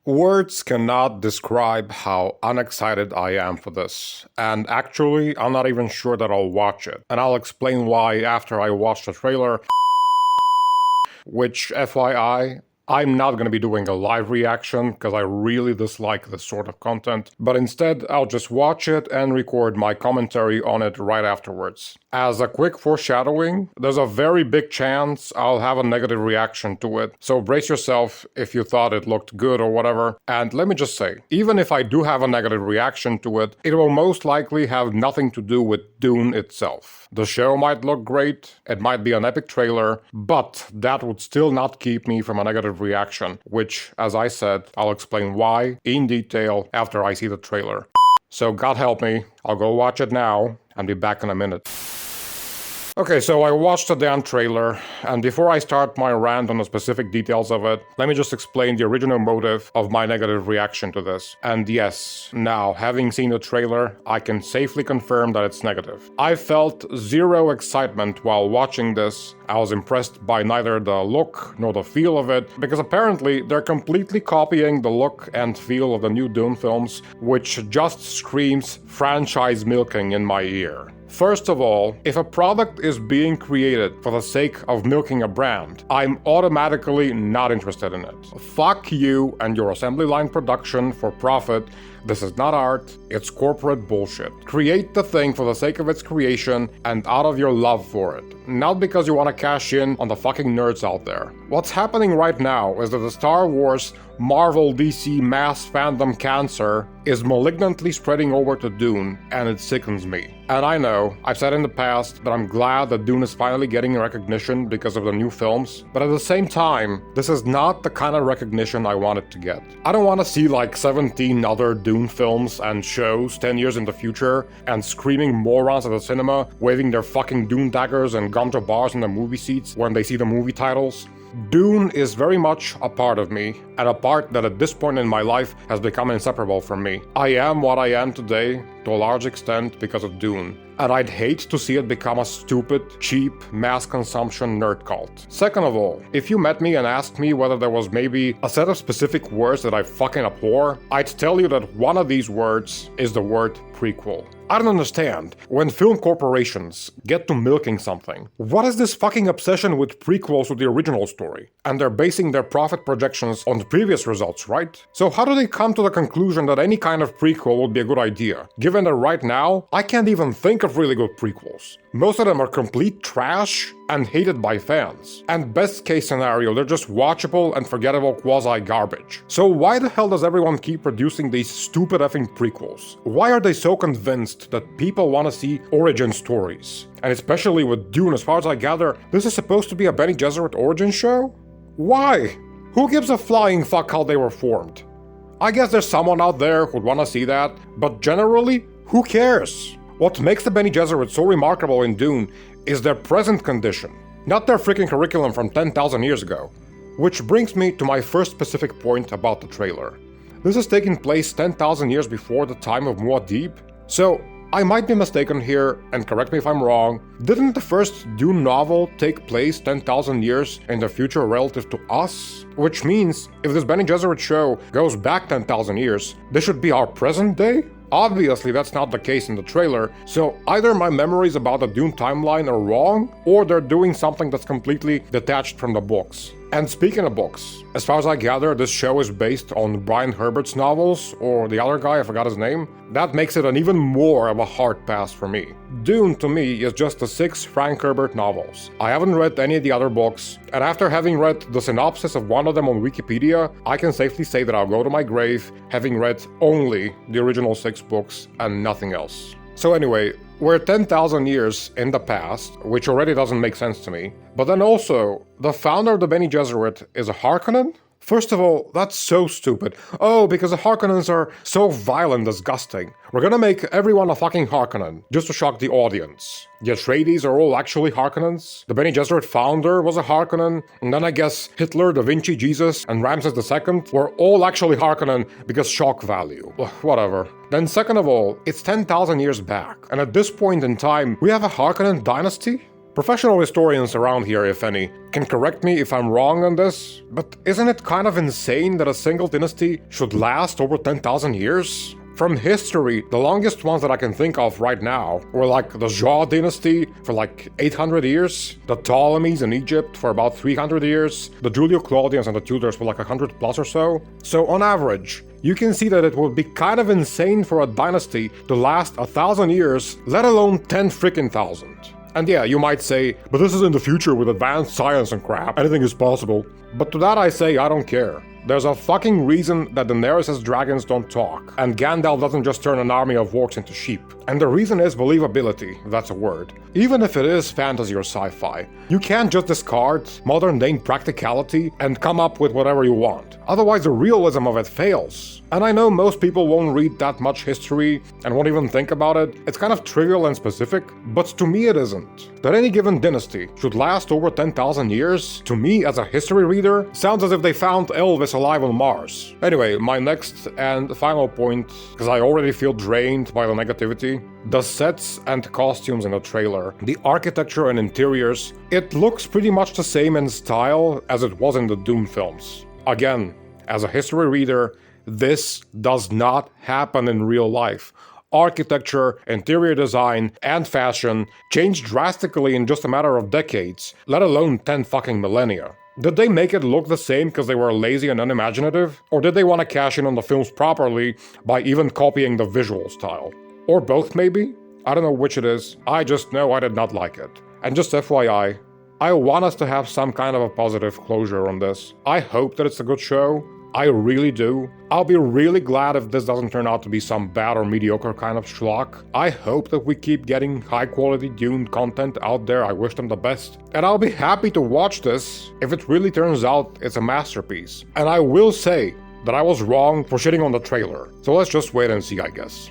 Words cannot describe how unexcited I am for this. And actually, I'm not even sure that I'll watch it. And I'll explain why after I watch the trailer. Which, FYI, I'm not going to be doing a live reaction because I really dislike this sort of content, but instead I'll just watch it and record my commentary on it right afterwards. As a quick foreshadowing, there's a very big chance I'll have a negative reaction to it, so brace yourself if you thought it looked good or whatever. And let me just say, even if I do have a negative reaction to it, it will most likely have nothing to do with Dune itself. The show might look great, it might be an epic trailer, but that would still not keep me from a negative reaction, which, as I said, I'll explain why in detail after I see the trailer. So God help me, I'll go watch it now and be back in a minute. Okay, so I watched the damn trailer, and before I start my rant on the specific details of it, let me just explain the original motive of my negative reaction to this. And yes, now, having seen the trailer, I can safely confirm that it's negative. I felt zero excitement while watching this. I was impressed by neither the look nor the feel of it, because apparently they're completely copying the look and feel of the new Dune films, which just screams franchise milking in my ear. First of all, if a product is being created for the sake of milking a brand, I'm automatically not interested in it. Fuck you and your assembly line production for profit. This is not art, it's corporate bullshit. Create the thing for the sake of its creation and out of your love for it, not because you want to cash in on the fucking nerds out there. What's happening right now is that the Star Wars, Marvel, DC mass fandom cancer is malignantly spreading over to Dune, and it sickens me. And I know, I've said in the past that I'm glad that Dune is finally getting recognition because of the new films, but at the same time, this is not the kind of recognition I want it to get. I don't want to see like 17 other Dune films and shows 10 years in the future and screaming morons at the cinema, waving their fucking Dune daggers and gumdrop bars in the movie seats when they see the movie titles. Dune is very much a part of me, and a part that at this point in my life has become inseparable from me. I am what I am today, to a large extent, because of Dune. And I'd hate to see it become a stupid, cheap, mass consumption nerd cult. Second of all, if you met me and asked me whether there was maybe a set of specific words that I fucking abhor, I'd tell you that one of these words is the word prequel. I don't understand. When film corporations get to milking something, what is this fucking obsession with prequels to the original story? And they're basing their profit projections on the previous results, right? So how do they come to the conclusion that any kind of prequel would be a good idea? Given that right now, I can't even think of really good prequels. Most of them are complete trash and hated by fans. And best case scenario, they're just watchable and forgettable quasi-garbage. So why the hell does everyone keep producing these stupid effing prequels? Why are they so convinced that people want to see origin stories? And especially with Dune, as far as I gather, this is supposed to be a Bene Gesserit origin show? Why? Who gives a flying fuck how they were formed? I guess there's someone out there who'd want to see that, but generally, who cares? What makes the Bene Gesserit so remarkable in Dune is their present condition, not their freaking curriculum from 10,000 years ago. Which brings me to my first specific point about the trailer. This is taking place 10,000 years before the time of Muad'Dib, so I might be mistaken here, and correct me if I'm wrong. Didn't the first Dune novel take place 10,000 years in the future relative to us? Which means, if this Bene Gesserit show goes back 10,000 years, this should be our present day? Obviously that's not the case in the trailer, so either my memories about the Dune timeline are wrong, or they're doing something that's completely detached from the books. And speaking of books, as far as I gather, this show is based on Brian Herbert's novels, or the other guy, I forgot his name. That makes it an even more of a hard pass for me. Dune, to me, is just the 6 Frank Herbert novels. I haven't read any of the other books, and after having read the synopsis of one of them on Wikipedia, I can safely say that I'll go to my grave having read only the original 6 books and nothing else. So anyway, we're 10,000 years in the past, which already doesn't make sense to me. But then also, the founder of the Bene Gesserit is a Harkonnen? First of all, that's so stupid. Oh, because the Harkonnens are so vile and disgusting. We're gonna make everyone a fucking Harkonnen, just to shock the audience. The Atreides are all actually Harkonnens. The Bene Gesserit founder was a Harkonnen. And then I guess Hitler, Da Vinci, Jesus, and Ramses II were all actually Harkonnen because shock value. Ugh, whatever. Then second of all, it's 10,000 years back. And at this point in time, we have a Harkonnen dynasty? Professional historians around here, if any, can correct me if I'm wrong on this, but isn't it kind of insane that a single dynasty should last over 10,000 years? From history, the longest ones that I can think of right now were like the Zhou dynasty for like 800 years, the Ptolemies in Egypt for about 300 years, the Julio-Claudians and the Tudors for like 100 plus or so. So on average, you can see that it would be kind of insane for a dynasty to last 1,000 years, let alone 10 freaking thousand. And yeah, you might say, but this is in the future with advanced science and crap, anything is possible. But to that I say, I don't care. There's a fucking reason that Daenerys' dragons don't talk, and Gandalf doesn't just turn an army of orcs into sheep. And the reason is believability, if that's a word. Even if it is fantasy or sci-fi, you can't just discard modern-day practicality and come up with whatever you want. Otherwise the realism of it fails. And I know most people won't read that much history and won't even think about it. It's kind of trivial and specific, but to me it isn't. That any given dynasty should last over 10,000 years, to me as a history reader, sounds as if they found Elvis alive on Mars. Anyway, my next and final point, because I already feel drained by the negativity, the sets and costumes in the trailer, the architecture and interiors, it looks pretty much the same in style as it was in the Dune films. Again, as a history reader, this does not happen in real life. Architecture, interior design, and fashion changed drastically in just a matter of decades, let alone 10 fucking millennia. Did they make it look the same because they were lazy and unimaginative? Or did they want to cash in on the films properly by even copying the visual style? Or both maybe? I don't know which it is, I just know I did not like it. And just FYI, I want us to have some kind of a positive closure on this. I hope that it's a good show. I really do. I'll be really glad if this doesn't turn out to be some bad or mediocre kind of schlock. I hope that we keep getting high quality Dune content out there, I wish them the best. And I'll be happy to watch this if it really turns out it's a masterpiece. And I will say that I was wrong for shitting on the trailer. So let's just wait and see, I guess.